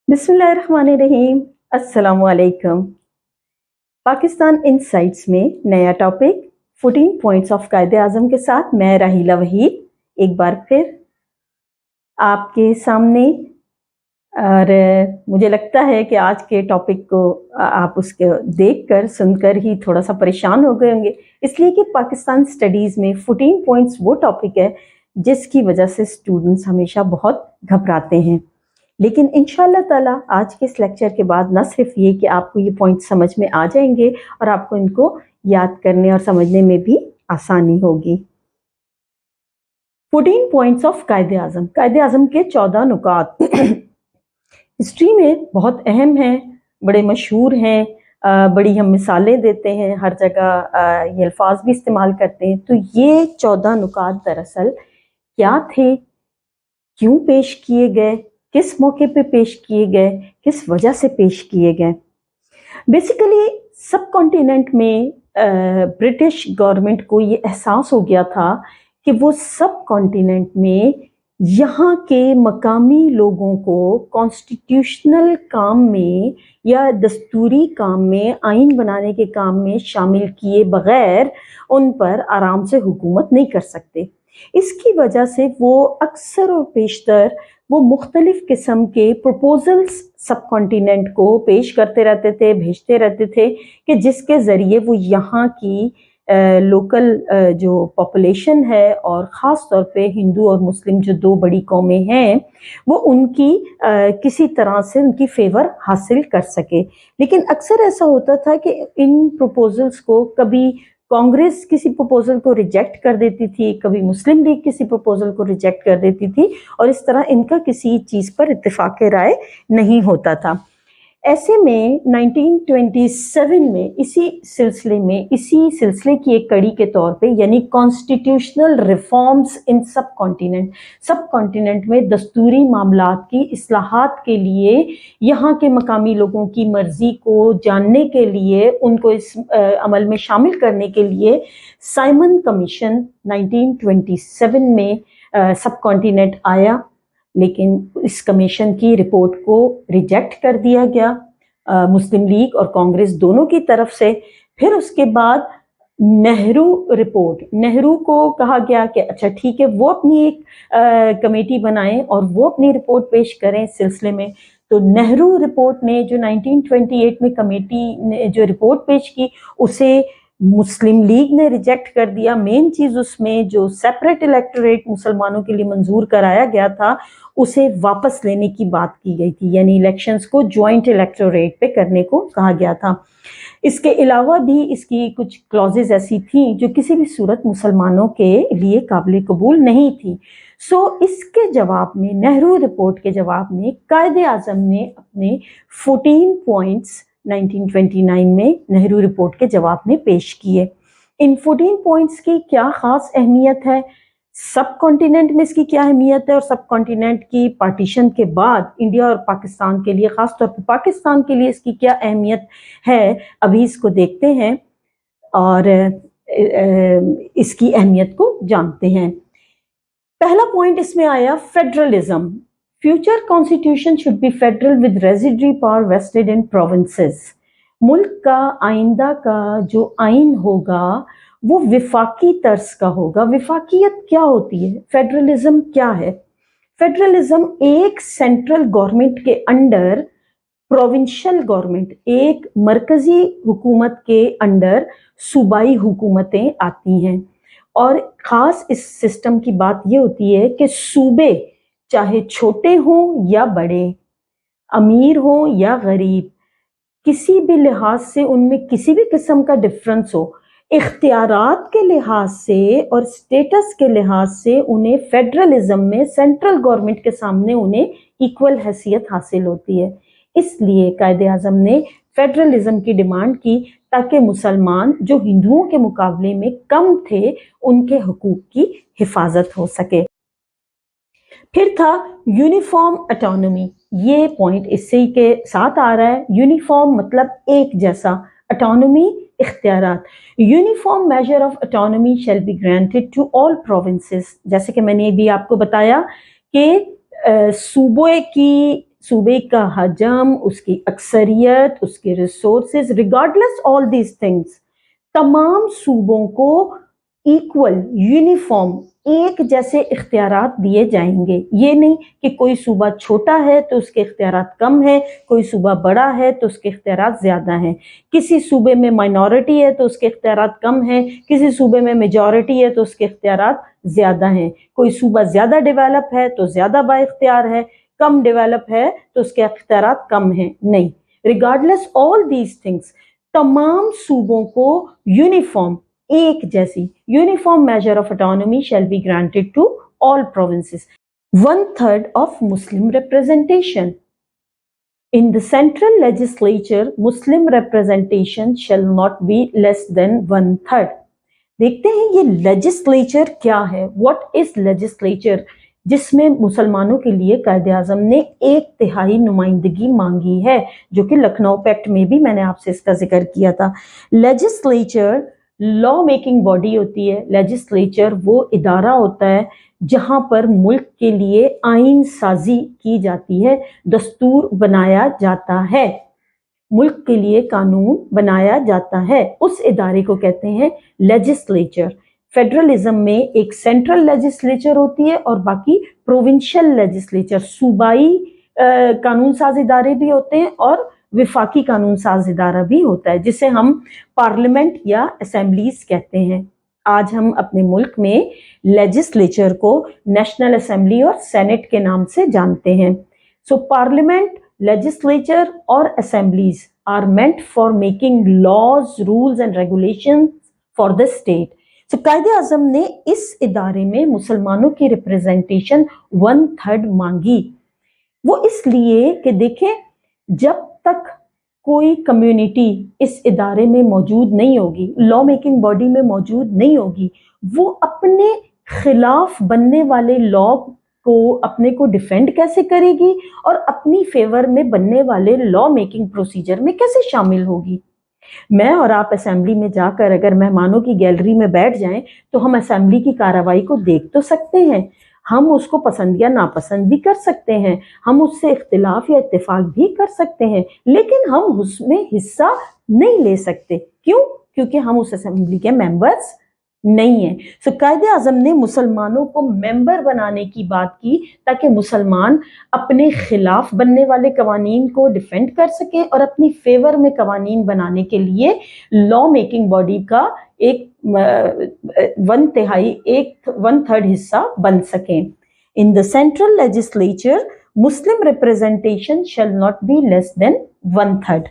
बिस्मिल्लाहिर्रहमानिर्रहीम। अस्सलाम वालेकुम। पाकिस्तान इनसाइट्स में नया टॉपिक 14 पॉइंट्स ऑफ कायदे आज़म के साथ मैं राहीला वहीद एक बार फिर आपके सामने। और मुझे लगता है कि आज के टॉपिक को आप उसके देखकर सुनकर ही थोड़ा सा परेशान हो गए होंगे, इसलिए कि पाकिस्तान स्टडीज़ में 14 पॉइंट्स वो टॉपिक है जिसकी वजह से स्टूडेंट्स हमेशा बहुत घबराते हैं। लेकिन इंशाअल्लाह ताला आज के इस लेक्चर के बाद न सिर्फ ये कि आपको ये पॉइंट समझ में आ जाएंगे और आपको इनको याद करने और समझने में भी आसानी होगी। 14 पॉइंट्स ऑफ कायदे आज़म। कायदे आज़म के 14 नुकात हिस्ट्री में बहुत अहम हैं, बड़े मशहूर हैं, बड़ी हम मिसालें देते हैं, हर जगह ये अल्फाज भी इस्तेमाल करते हैं। तो ये 14 नुकात दरअसल क्या थे, क्यों पेश किए गए, किस मौके पे पेश किए गए, किस वजह से पेश किए गए। बेसिकली सब कॉन्टिनेंट में ब्रिटिश गवर्नमेंट को ये एहसास हो गया था कि वो सब कॉन्टिनेंट में यहाँ के मकामी लोगों को कॉन्स्टिट्यूशनल काम में या दस्तूरी काम में, आइन बनाने के काम में शामिल किए बगैर उन पर आराम से हुकूमत नहीं कर सकते। इसकी वजह से वो अक्सर और पेशतर वो मुख्तलिफ किस्म के प्रपोजल्स सब कॉन्टिनेंट को पेश करते रहते थे, भेजते रहते थे कि जिसके ज़रिए वो यहाँ की लोकल जो पॉपुलेशन है और ख़ास तौर पे हिंदू और मुस्लिम जो दो बड़ी कौमें हैं वो उनकी किसी तरह से उनकी फेवर हासिल कर सके। लेकिन अक्सर ऐसा होता था कि इन प्रपोजल्स को कभी कांग्रेस किसी प्रपोजल को रिजेक्ट कर देती थी, कभी मुस्लिम लीग किसी प्रपोजल को रिजेक्ट कर देती थी और इस तरह इनका किसी चीज़ पर इत्तेफाक राय नहीं होता था। ऐसे में 1927 में इसी सिलसिले की एक कड़ी के तौर पे यानी कॉन्स्टिट्यूशनल रिफॉर्म्स इन सब कॉन्टिनेंट में दस्तूरी मामलात की इस्लाहात के लिए, यहाँ के मकामी लोगों की मर्जी को जानने के लिए, उनको इस अमल में शामिल करने के लिए साइमन कमीशन 1927 में सब कॉन्टिनेंट आया। लेकिन इस कमीशन की रिपोर्ट को रिजेक्ट कर दिया गया मुस्लिम लीग और कांग्रेस दोनों की तरफ से। फिर उसके बाद नेहरू को कहा गया कि अच्छा ठीक है, वो अपनी एक कमेटी बनाएं और वो अपनी रिपोर्ट पेश करें इस सिलसिले में। तो नेहरू रिपोर्ट ने जो 1928 में कमेटी ने जो रिपोर्ट पेश की उसे मुस्लिम लीग ने रिजेक्ट कर दिया। मेन चीज़ उसमें जो सेपरेट इलेक्टोरेट मुसलमानों के लिए मंजूर कराया गया था उसे वापस लेने की बात की गई थी, यानी इलेक्शंस को ज्वाइंट इलेक्टोरेट पे करने को कहा गया था। इसके अलावा भी इसकी कुछ क्लॉजेज ऐसी थी जो किसी भी सूरत मुसलमानों के लिए काबिल कबूल नहीं थी। इसके जवाब में, नेहरू रिपोर्ट के जवाब में, कायदे आज़म ने अपने 14 पॉइंट्स 1929 में नेहरू रिपोर्ट के जवाब में पेश किए। इन 14 पॉइंट्स की क्या खास अहमियत है, सब कॉन्टिनेंट में इसकी क्या अहमियत है और सब कॉन्टिनेंट की पार्टीशन के बाद इंडिया और पाकिस्तान के लिए, खास तौर पर पाकिस्तान के लिए इसकी क्या अहमियत है, अभी इसको देखते हैं और इसकी अहमियत को जानते हैं। पहला पॉइंट इसमें आया federalism. Future constitution should be federal with residuary power vested in provinces. मुल्क का आइंदा का जो आइन होगा वो विफाकी तर्ज का होगा। विफाकियत क्या होती है, फेडरलिज्म क्या है? फेडरलिज्म एक सेंट्रल गवर्नमेंट के अंडर प्रोविंशियल गवर्नमेंट, एक मरकजी हुकूमत के अंडर सूबाई हुकूमतें आती हैं। और ख़ास इस सिस्टम की बात ये होती है कि सूबे चाहे छोटे हों या बड़े, अमीर हों या गरीब, किसी भी लिहाज से उनमें किसी भी किस्म का डिफरेंस हो, इख्तियारात के लिहाज से और स्टेटस के लिहाज से उन्हें फेडरलिज्म में सेंट्रल गवर्नमेंट के सामने उन्हें इक्वल हैसियत हासिल होती है। इसलिए कायदे आज़म ने फेडरलिज्म की डिमांड की ताकि मुसलमान जो हिंदुओं के मुकाबले में कम थे उनके हुकूक की हिफाजत हो सके। फिर था यूनिफॉर्म ऑटोनॉमी। ये पॉइंट इसी के साथ आ रहा है। यूनिफॉर्म मतलब एक जैसा, ऑटोनॉमी इख्तियारात। Uniform measure of autonomy shall be granted to all provinces. जैसे कि मैंने भी आपको बताया कि सूबे की सूबे का हजम, उसकी अक्सरियत, उसके resources, regardless all these things, तमाम सूबों को इक्वल, यूनिफॉर्म, एक जैसे इख्तियारात दिए जाएंगे। ये नहीं कि कोई सूबा छोटा है तो उसके इख्तियारात कम है, कोई सूबा बड़ा है तो उसके इख्तियारात ज़्यादा हैं, किसी सूबे में माइनॉरिटी है तो उसके इख्तियारात कम हैं, किसी सूबे में मेजॉरिटी है तो उसके इख्तियारात ज़्यादा हैं, कोई सूबा ज़्यादा डेवलप है तो ज़्यादा बाइख्तियार है, कम डेवलप है तो उसके इख्तियारात कम हैं। नहीं, रिगार्डलेस ऑल दीज थिंग्स, तमाम सूबों को यूनिफॉर्म, एक जैसी uniform measure of autonomy shall be granted to all provinces. 1/3 of Muslim representation. In the central legislature, Muslim representation shall not be less than 1/3. देखते हैं ये लेजिस्लेचर क्या है, व्हाट इज लेजिस्लेचर, जिसमें मुसलमानों के लिए कायदे आज़म ने 1/3 नुमाइंदगी मांगी है, जो कि लखनऊ पैक्ट में भी मैंने आपसे इसका जिक्र किया था। लेजिस्लेचर लॉ मेकिंग बॉडी होती है। लेजिस्लेचर वो इदारा होता है जहां पर मुल्क के लिए आइन साजी की जाती है, दस्तूर बनाया जाता है, मुल्क के लिए कानून बनाया जाता है, उस इदारे को कहते हैं लेजिस्लेचर। फेडरलिज्म में एक सेंट्रल लेजिस्लेचर होती है और बाकी प्रोविंशियल लेजिस्लेचर, सूबाई कानून साज इदारे भी होते हैं और विफाकी कानून साज इदारा भी होता है, जिसे हम पार्लियामेंट या असेंबलीज कहते हैं। आज हम अपने मुल्क में लेजिस्लेचर को नेशनल असेंबली और सेनेट के नाम से जानते हैं। सो पार्लियामेंट, लेजिस्लेचर और assemblies are meant for making laws, rules and regulations for the state. So Quaid-e-Azam ने इस इदारे में मुसलमानों की रिप्रेजेंटेशन 1/3 मांगी। वो इसलिए कि देखें, जब तक कोई कम्युनिटी इस इदारे में मौजूद नहीं होगी, लॉ मेकिंग बॉडी में मौजूद नहीं होगी, वो अपने खिलाफ बनने वाले लॉ को, अपने को डिफेंड कैसे करेगी और अपनी फेवर में बनने वाले लॉ मेकिंग प्रोसीजर में कैसे शामिल होगी। मैं और आप असेंबली में जाकर अगर मेहमानों की गैलरी में बैठ जाएं तो हम असेंबली की कार्रवाई को देख तो सकते हैं, हम उसको पसंद या नापसंद भी कर सकते हैं, हम उससे इख्तिलाफ या इत्तेफाक भी कर सकते हैं, लेकिन हम उसमें हिस्सा नहीं ले सकते। क्यों? क्योंकि हम उस असेंबली के मेंबर्स नहीं है। सो कायदे आज़म ने मुसलमानों को मेंबर बनाने की बात की ताकि मुसलमान अपने खिलाफ बनने वाले कवानीन को डिफेंड कर सकें और अपनी फेवर में कवानीन बनाने के लिए लॉ मेकिंग बॉडी का एक 1/3 हिस्सा बन सकें। In the central legislature, Muslim representation shall not be less than 1/3.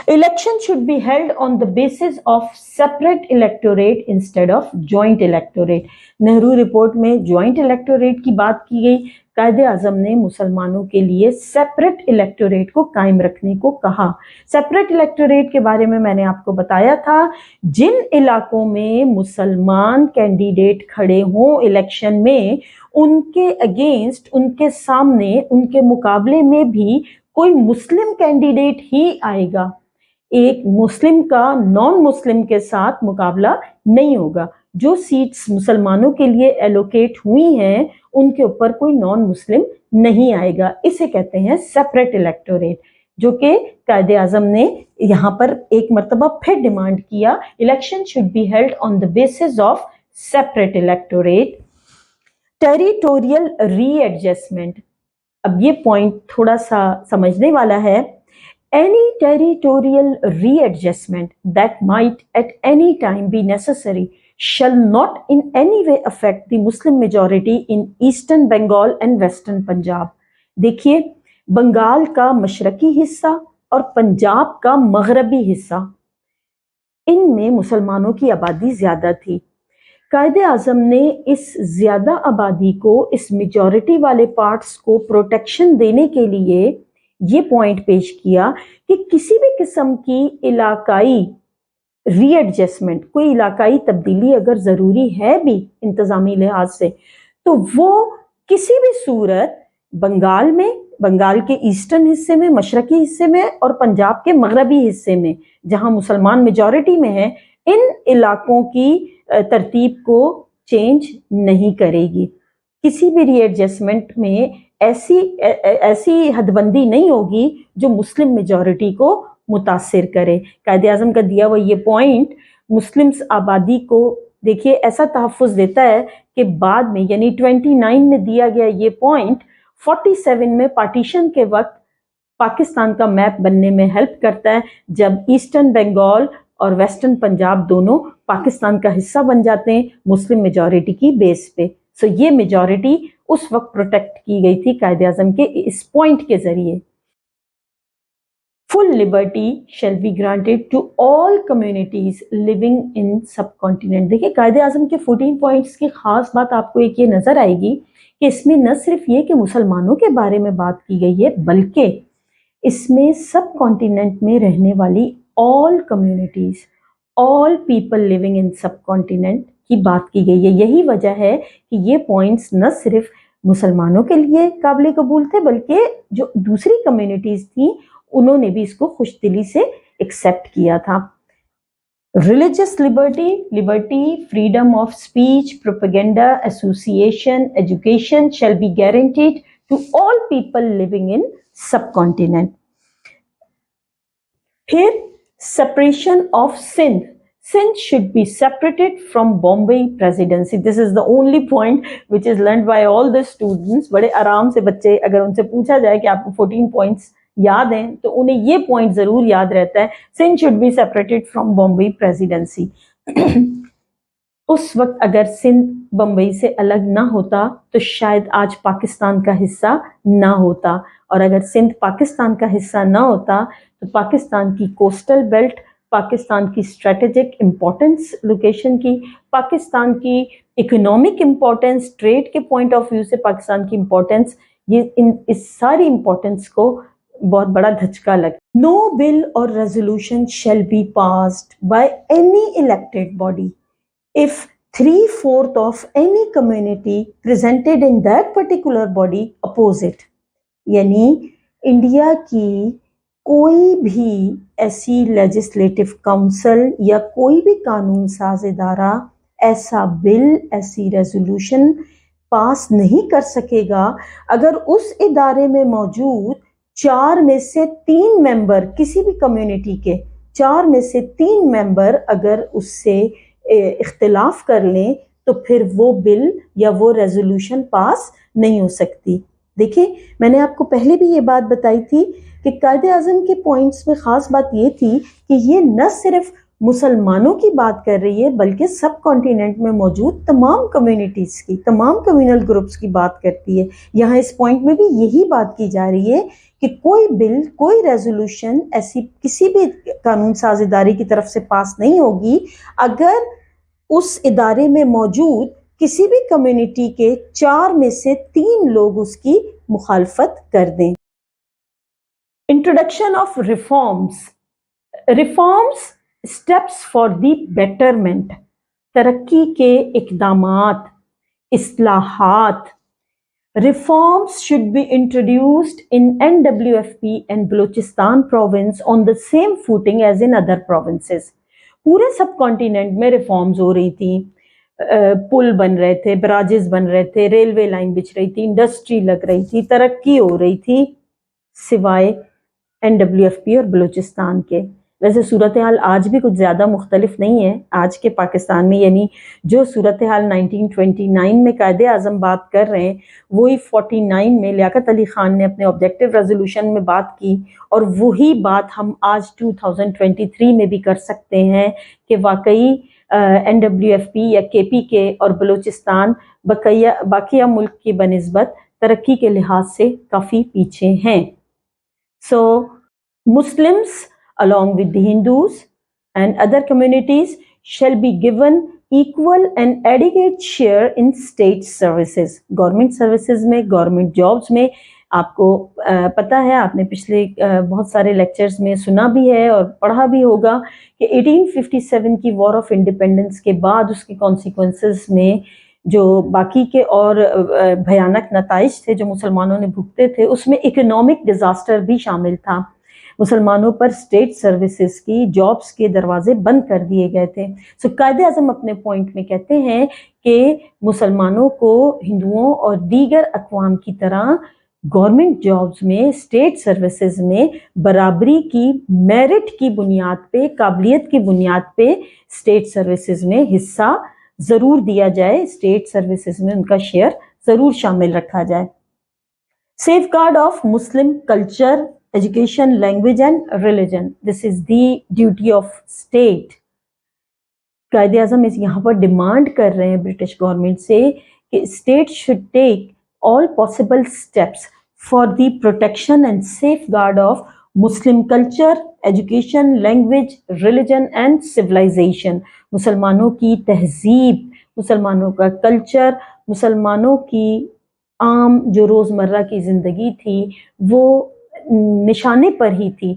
Election should be held on the basis of separate electorate instead of joint electorate. Nehru report में joint electorate की बात की गई। कायदे आज़म ने मुसलमानों के लिए सेपरेट इलेक्टोरेट को कायम रखने को कहा। सेपरेट इलेक्टोरेट के बारे में मैंने आपको बताया था, जिन इलाकों में मुसलमान कैंडिडेट खड़े हों इलेक्शन में, उनके अगेंस्ट, उनके सामने, उनके मुकाबले में भी कोई मुस्लिम कैंडिडेट ही आएगा। एक मुस्लिम का नॉन मुस्लिम के साथ मुकाबला नहीं होगा। जो सीट्स मुसलमानों के लिए एलोकेट हुई हैं उनके ऊपर कोई नॉन मुस्लिम नहीं आएगा। इसे कहते हैं सेपरेट इलेक्टोरेट, जो कि कायदे आज़म ने यहाँ पर एक मर्तबा फिर डिमांड किया, election should be held on the basis of separate electorate. Territorial readjustment, अब ये पॉइंट थोड़ा सा समझने वाला है। Any territorial readjustment that might at any time be necessary shall not in any way affect the Muslim majority in Eastern Bengal and Western Punjab. देखिए, बंगाल का मशरकी हिस्सा और पंजाब का मगरबी हिस्सा, इनमें मुसलमानों की आबादी ज्यादा थी। कायदे आज़म ने इस ज्यादा आबादी को, इस मेजॉरिटी वाले पार्ट्स को प्रोटेक्शन देने के लिए ये पॉइंट पेश किया कि किसी भी किस्म की इलाकाई रीएडजस्टमेंट, कोई इलाकाई तब्दीली अगर ज़रूरी है भी इंतज़ामी लिहाज से, तो वो किसी भी सूरत बंगाल में, बंगाल के ईस्टर्न हिस्से में, मशरकी हिस्से में और पंजाब के मगरबी हिस्से में जहां मुसलमान मेजॉरिटी में है, इन इलाकों की तरतीब को चेंज नहीं करेगी। किसी भी रीएडजस्टमेंट में ایسی حد بندی نہیں ہوگی جو مسلم میجورٹی کو متاثر کرے. قائد اعظم کا دیا ہوا یہ پوائنٹ مسلمس آبادی کو دیکھیے ایسا تحفظ دیتا ہے کہ بعد میں یعنی 29 میں دیا گیا یہ پوائنٹ 47 میں پارٹیشن کے وقت پاکستان کا میپ بننے میں ہیلپ کرتا ہے، جب ایسٹرن بنگال اور ویسٹرن پنجاب دونوں پاکستان کا حصہ بن جاتے ہیں مسلم میجورٹی کی بیس پہ. سو یہ میجورٹی اس وقت پروٹیکٹ کی گئی تھی قائد اعظم کے اس پوائنٹ کے ذریعے. Full liberty shall be granted to all communities living in subcontinent. دیکھیں قائد اعظم کے 14 پوائنٹس کی خاص بات آپ کو ایک یہ نظر آئے گی کہ اس میں نہ صرف یہ کہ مسلمانوں کے بارے میں بات کی گئی ہے بلکہ اس میں سب کانٹیننٹ میں رہنے والی all communities, all people living in subcontinent کی بات کی گئی ہے. یہی وجہ ہے کہ یہ پوائنٹس نہ صرف مسلمانوں کے لیے قابل قبول تھے بلکہ جو دوسری کمیونٹیز تھیں انہوں نے بھی اس کو خوش دلی سے ایکسیپٹ کیا تھا. Religious Liberty, freedom of speech, propaganda, association, education shall be guaranteed to all people living in subcontinent. Here, separation of Sindh. Sindh should be separated from Bombay Presidency. This is the only point which is learned by all the students. بڑے آرام سے بچے اگر ان سے پوچھا جائے کہ آپ کو 14 points یاد ہیں تو انہیں یہ پوائنٹ ضرور یاد رہتا ہے، Sindh should be separated from Bombay Presidency. اس وقت اگر سندھ بمبئی سے الگ نہ ہوتا تو شاید آج پاکستان کا حصہ نہ ہوتا، اور اگر سندھ پاکستان کا حصہ نہ ہوتا تو پاکستان کی کوسٹل بیلٹ، پاکستان کی اسٹریٹجک امپورٹنس لوکیشن کی، پاکستان کی اکنامک امپورٹنس، ٹریڈ کے پوائنٹ آف ویو سے پاکستان کی امپورٹنس، اس ساری امپورٹنس کو بہت بڑا دھچکا لگا. No bill or resolution shall be passed by any elected body if 3/4 of any community presented in that particular body oppose it. یعنی انڈیا کی کوئی بھی ایسی لیجسلیٹو کونسل یا کوئی بھی قانون ساز ادارہ ایسا بل، ایسی ریزولوشن پاس نہیں کر سکے گا اگر اس ادارے میں موجود 4 میں سے 3 ممبر، کسی بھی کمیونٹی کے 4 میں سے 3 ممبر اگر اس سے اختلاف کر لیں تو پھر وہ بل یا وہ ریزولوشن پاس نہیں ہو سکتی. دیکھیں میں نے آپ کو پہلے بھی یہ بات بتائی تھی کہ قائد اعظم کے پوائنٹس میں خاص بات یہ تھی کہ یہ نہ صرف مسلمانوں کی بات کر رہی ہے بلکہ سب کانٹیننٹ میں موجود تمام کمیونٹیز کی، تمام کمیونل گروپس کی بات کرتی ہے. یہاں اس پوائنٹ میں بھی یہی بات کی جا رہی ہے کہ کوئی بل، کوئی ریزولوشن ایسی کسی بھی قانون ساز ادارے کی طرف سے پاس نہیں ہوگی اگر اس ادارے میں موجود کسی بھی کمیونٹی کے 4 میں سے 3 لوگ اس کی مخالفت کر دیں. Introduction of reforms steps for the betterment, ترقی کے اقدامات، اصلاحات. Reforms should be introduced in NWFP and Balochistan province on the same footing as in other provinces. پورے سب کانٹیننٹ میں ریفارمز ہو رہی تھیں، پل بن رہے تھے، براجز بن رہے تھے، ریلوے لائن بچ رہی تھی، انڈسٹری لگ رہی تھی، ترقی ہو رہی تھی، سوائے NWFP اور بلوچستان کے. ویسے صورتحال آج بھی کچھ زیادہ مختلف نہیں ہے آج کے پاکستان میں، یعنی جو صورتحال 1929 میں قائد اعظم بات کر رہے ہیں وہی 49 میں لیاقت علی خان نے اپنے آبجیکٹو ریزولوشن میں بات کی، اور وہی بات ہم آج 2023 میں بھی کر سکتے ہیں کہ واقعی NWFP یا KP کے اور بلوچستان باقیہ ملک کی بنسبت ترقی کے لحاظ سے کافی پیچھے ہیں. So Muslims along with the Hindus and other communities shall be given equal and adequate share in state services. Government services میں، government jobs میں. آپ کو پتہ ہے، آپ نے پچھلے بہت سارے لیکچرز میں سنا بھی ہے اور پڑھا بھی ہوگا کہ 1857 کی وار آف انڈیپینڈنس کے بعد اس کے کانسیکوینسز میں جو باقی کے اور بھیانک نتائج تھے جو مسلمانوں نے بھگتے تھے، اس میں اکنامک ڈیزاسٹر بھی شامل تھا. مسلمانوں پر اسٹیٹ سروسز کی، جابس کے دروازے بند کر دیے گئے تھے. سو قائد اعظم اپنے پوائنٹ میں کہتے ہیں کہ مسلمانوں کو ہندوؤں اور دیگر اقوام کی طرح गवर्नमेंट जॉब्स में, स्टेट सर्विसेज में बराबरी की, मेरिट की बुनियाद पे, काबिलियत की बुनियाद पे स्टेट सर्विसेज में हिस्सा ज़रूर दिया जाए, स्टेट सर्विसेज में उनका शेयर ज़रूर शामिल रखा जाए। Safeguard of Muslim culture, education, language and religion. This is the duty of state. कायदे आज़म इस यहाँ पर डिमांड कर रहे हैं ब्रिटिश गवर्नमेंट से कि state should take all possible steps for the protection and safeguard of Muslim culture, education, language, religion and civilization. मुसलमानों की तहजीब, मुसलमानों का कल्चर, मुसलमानों की आम जो रोज़मर्रा की ज़िंदगी थी वो निशाने पर ही थी।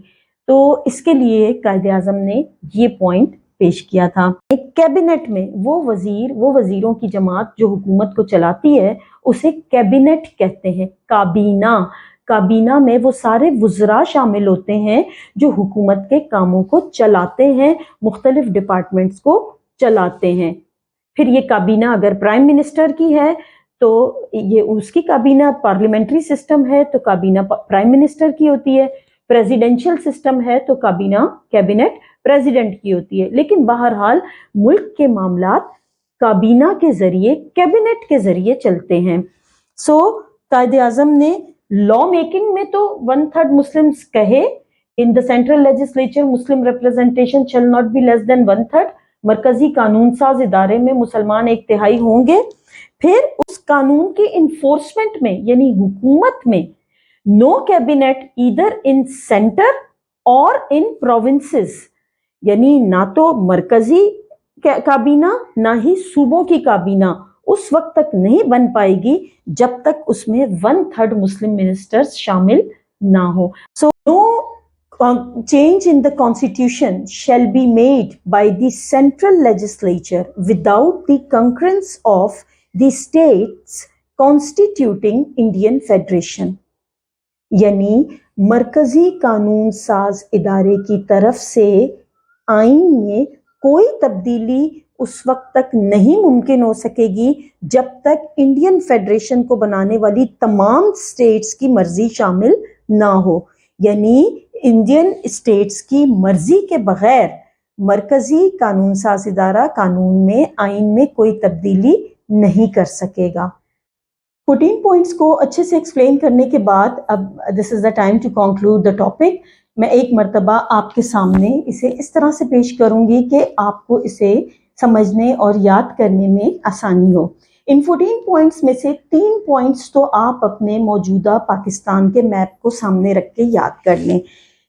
तो इसके लिए कायदे आज़म ने ये पॉइंट पेश किया था। एक कैबिनेट में वो वज़ीरों की जमात जो हुकूमत को चलाती है उसे कैबिनेट कहते हैं। काबीना में वो सारे वज़रा शामिल होते हैं जो हुकूमत के कामों को चलाते हैं, मुख्तलिफ डिपार्टमेंट्स को चलाते हैं। फिर ये काबीना अगर प्राइम मिनिस्टर की है तो ये उसकी काबीना, पार्लियामेंट्री सिस्टम है तो काबीना प्राइम मिनिस्टर की होती है, प्रेसिडेंशियल सिस्टम है तो कैबिनेट प्रेसिडेंट की होती है। लेकिन बहरहाल मुल्क के मामलात काबीना के जरिए, कैबिनेट के जरिए चलते हैं। सो कायदे आज़म ने लॉ मेकिंग में तो 1/3 मुस्लिम्स कहे, in the central legislature Muslim representation shall not be less than 1/3, मरकजी कानून साज इदारे में मुसलमान 1/3 होंगे। फिर उस कानून की इन्फोर्समेंट में यानी हुकूमत में no cabinet either in centre और इन प्रोविंसेस, यानी ना तो मरकजी काबीना ना ही सूबों की काबीना उस वक्त तक नहीं बन पाएगी जब तक उसमें 1/3 मुस्लिम मिनिस्टर्स शामिल ना हो। So no change in the constitution shall be made by the central legislature without the concurrence of the states constituting Indian Federation. यानी मरकजी कानून साज इदारे की तरफ से आइन में कोई तब्दीली उस वक्त तक नहीं मुमकिन हो सकेगी जब तक इंडियन फेडरेशन को बनाने वाली तमाम स्टेट्स की मर्जी शामिल ना हो। यानी इंडियन स्टेट्स की मर्जी के बगैर मरकजी कानून साज इदारा कानून में, आइन में कोई तब्दीली नहीं कर सकेगा। 14 पॉइंट्स को अच्छे से एक्सप्लेन करने के बाद अब this is the time to conclude the topic. मैं एक मर्तबा आपके सामने इसे इस तरह से पेश करूंगी कि आपको इसे समझने और याद करने में आसानी हो। इन 14 पॉइंट्स में से 3 पॉइंट्स तो आप अपने मौजूदा पाकिस्तान के मैप को सामने रख के याद कर लें।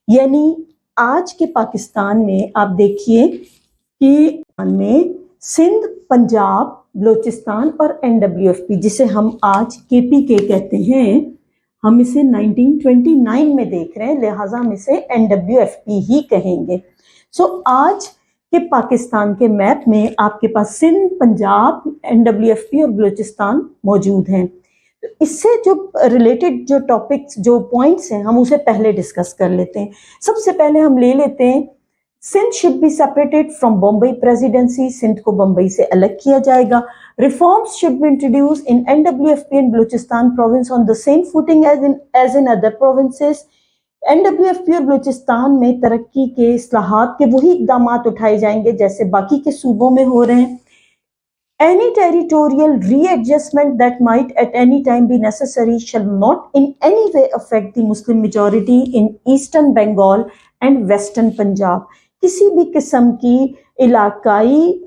यानी आज के पाकिस्तान में आप देखिए कि में सिंध, पंजाब, बलूचिस्तान और NWFP जिसे हम आज KPK कहते हैं, हम इसे 1929 में देख रहे हैं, लिहाजा हम इसे NWFP ही कहेंगे। सो आज के पाकिस्तान के मैप में आपके पास सिंध, पंजाब, NWFP और बलूचिस्तान मौजूद हैं। तो इससे जो रिलेटेड जो टॉपिक्स, जो पॉइंट्स हैं, हम उसे पहले डिस्कस कर लेते हैं। सबसे पहले हम ले लेते हैं Sindh should be separated from Bombay presidency, Sindh को बम्बई से अलग किया जाएगा। Reforms should be introduced in NWFP and Balochistan province on the same footing as in other provinces. NWFP और बलूचिस्तान में तरक्की के, इस्लाहात के वही इकदाम उठाए जाएंगे जैसे बाकी के सूबों में हो रहे हैं। Any territorial readjustment that might at any time be necessary shall not in any way affect the Muslim majority in Eastern Bengal and Western Punjab. किसी भी किस्म की इलाकाई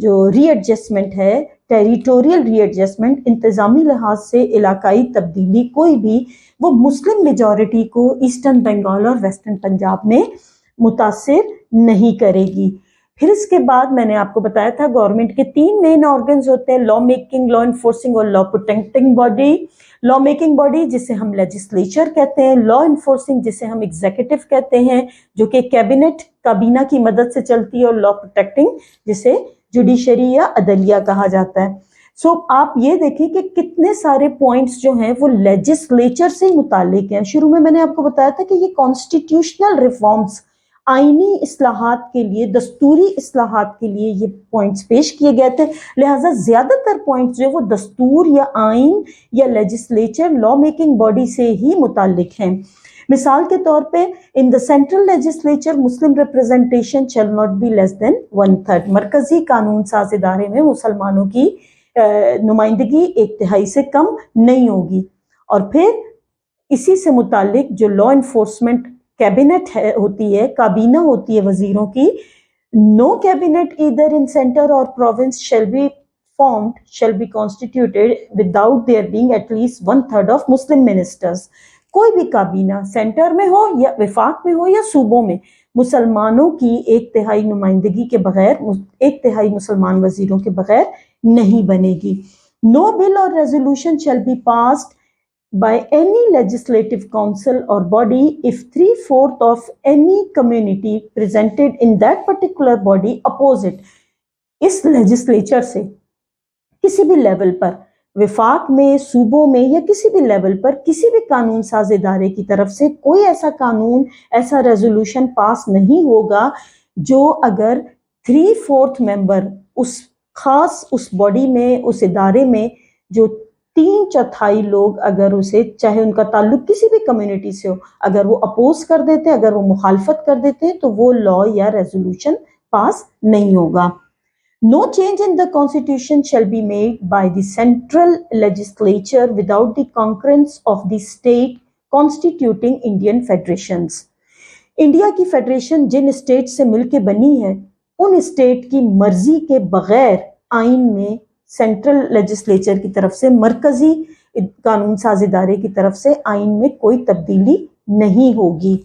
जो रीएडजस्टमेंट है, टेरिटोरियल रीएडजस्टमेंट, इंतज़ामी लिहाज से इलाकाई तब्दीली कोई भी वो मुस्लिम मेजॉरिटी को ईस्टर्न बंगाल और वेस्टर्न पंजाब में मुतासिर नहीं करेगी। फिर इसके बाद मैंने आपको बताया था गवर्नमेंट के 3 मेन ऑर्गन्स होते हैं, लॉ मेकिंग, लॉ इन्फोर्सिंग और law protecting body. Law making body जिसे हम लेजिस्लेचर कहते हैं, लॉ इन्फोर्सिंग जिसे हम एग्जीक्यूटिव कहते हैं जो कि कैबिनेट, काबीना की मदद से चलती है, और लॉ प्रोटेक्टिंग जिसे जुडिशरी या अदलिया कहा जाता है। सो आप ये देखिए कि कितने सारे पॉइंट्स जो हैं वो लेजिस्लेचर से मुतालिक हैं। शुरू में मैंने आपको बताया था कि ये कॉन्स्टिट्यूशनल रिफॉर्म्स آئینی اصلاحات کے لیے، دستوری اصلاحات کے لیے یہ پوائنٹس پیش کیے گئے تھے، لہٰذا زیادہ تر پوائنٹس جو وہ دستور یا آئین یا لیجسلیچر لا میکنگ باڈی سے ہی متعلق ہیں۔ مثال کے طور پہ in the central legislature Muslim representation shall not be less than 1/3، مرکزی قانون ساز ادارے میں مسلمانوں کی نمائندگی 1/3 سے کم نہیں ہوگی۔ اور پھر اسی سے متعلق جو لا انفورسمنٹ کیبنٹ ہوتی ہے، کابینہ ہوتی ہے وزیروں کی، نو کیبنٹ ایدر ان سینٹر اور province shall be constituted without there being at least 1/3 of Muslim ministers۔ کوئی بھی کابینہ سینٹر میں ہو یا وفاق میں ہو یا صوبوں میں، مسلمانوں کی 1/3 نمائندگی کے بغیر، 1/3 مسلمان وزیروں کے بغیر نہیں بنے گی۔ No bill or resolution shall be passed by any legislative council or body if 3/4 of any community presented in that particular body oppose it۔ اس لیجسلیچر سے کسی بھی لیول پر، وفاق میں، صوبوں میں یا کسی بھی لیول پر، کسی بھی قانون ساز ادارے کی طرف سے کوئی ایسا قانون، ایسا ریزولوشن پاس نہیں ہوگا جو اگر 3/4 ممبر اس خاص اس باڈی میں، اس ادارے میں جو 3/4 لوگ اگر اسے، چاہے ان کا تعلق کسی بھی کمیونٹی سے ہو، اگر وہ اپوز کر دیتے ہیں، اگر وہ مخالفت کر دیتے ہیں، تو وہ لا یا ریزولوشن پاس نہیں ہوگا۔ No change in the constitution shall be made by the central legislature without the concurrence of the state constituting Indian federations۔ India کی فیڈریشن جن اسٹیٹ سے مل کے بنی ہے، ان اسٹیٹ کی مرضی کے بغیر آئین میں سینٹرل لیجسلیچر کی طرف سے، مرکزی قانون ساز ادارے کی طرف سے آئین میں کوئی تبدیلی نہیں ہوگی۔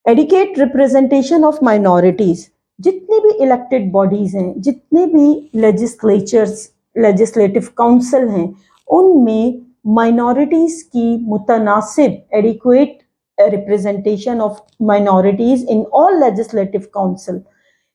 ایڈیکویٹ ریپرزنٹیشن آف مائنورٹیز، جتنی بھی الیکٹڈ باڈیز ہیں، جتنے بھی لیجسلیٹو کاؤنسل ہیں، ان میں مائنورٹیز کی متناسب adequate representation of minorities in all legislative council,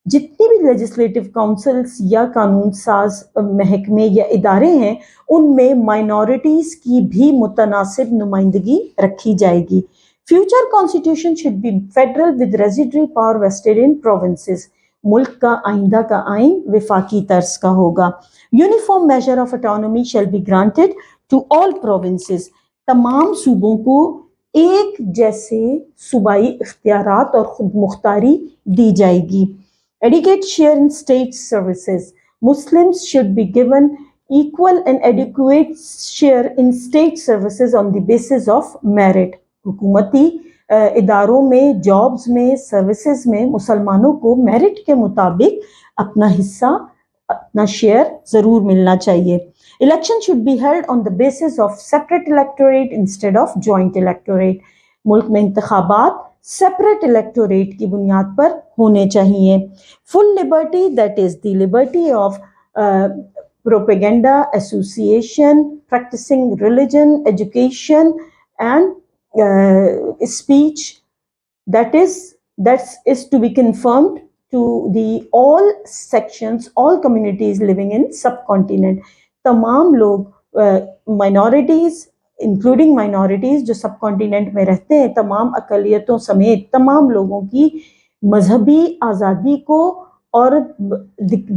جتنی بھی لیجسلیٹو کاؤنسلز یا قانون ساز محکمے یا ادارے ہیں، ان میں مائنورٹیز کی بھی متناسب نمائندگی رکھی جائے گی۔ Future constitution should be federal with residuary power vested in provinces۔ ملک کا آئندہ کا آئین وفاقی طرز کا ہوگا۔ Uniform measure of autonomy shall be granted to all provinces۔ تمام صوبوں کو ایک جیسے صوبائی اختیارات اور خود مختاری دی جائے گی۔ Adequate share in state services۔ Muslims should be given equal and adequate share in state services on the basis of merit۔ حکومتی اداروں میں، جابز میں، سروسز میں مسلمانوں کو میرٹ کے مطابق اپنا حصہ، اپنا شیئر ضرور ملنا چاہیے۔ Election should be held on the basis of separate electorate instead of joint electorate. ملک میں انتخابات سیپریٹ الیکٹوریٹ کی بنیاد پر ہونے چاہیے۔ Full liberty, that is the liberty of propaganda, association, practising religion, education and speech that is to be confirmed to the all sections, all communities living in subcontinent۔ تمام لوگ minorities including minorities جو سب continent میں رہتے ہیں، تمام اقلیتوں سمیت تمام لوگوں کی مذہبی آزادی کو اور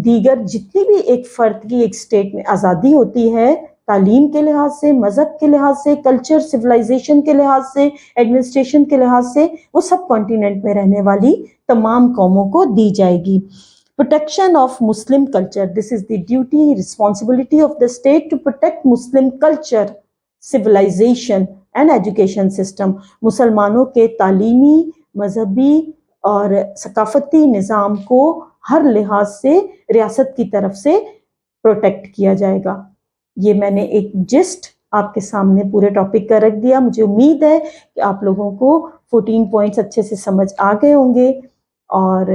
دیگر جتنی بھی ایک فرد کی ایک اسٹیٹ میں آزادی ہوتی ہے، تعلیم کے لحاظ سے، مذہب کے لحاظ سے، کلچر سویلائزیشن کے لحاظ سے، ایڈمنسٹریشن کے لحاظ سے، وہ سب کانٹیننٹ میں رہنے والی تمام قوموں کو دی جائے گی۔ Protection of Muslim culture, this is the duty, responsibility of the state to protect Muslim culture, civilization and education system. مسلمانوں کے تعلیمی، مذہبی اور ثقافتی نظام کو ہر لحاظ سے ریاست کی طرف سے پروٹیکٹ کیا جائے گا۔ یہ میں نے ایک جسٹ آپ کے سامنے پورے ٹاپک کا رکھ دیا۔ مجھے امید ہے کہ آپ لوگوں کو 14 پوائنٹس اچھے سے سمجھ آ گئے ہوں گے، اور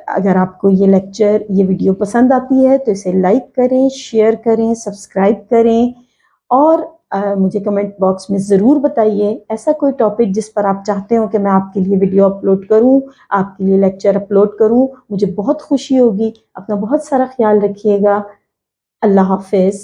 اگر آپ کو یہ لیکچر، یہ ویڈیو پسند آتی ہے تو اسے لائک کریں، شیئر کریں، سبسکرائب کریں، اور مجھے کمنٹ باکس میں ضرور بتائیے ایسا کوئی ٹاپک جس پر آپ چاہتے ہو کہ میں آپ کے لیے ویڈیو اپلوڈ کروں، آپ کے لیے لیکچر اپلوڈ کروں۔ مجھے بہت خوشی ہوگی۔ اپنا بہت سارا خیال رکھیے گا۔ اللہ حافظ۔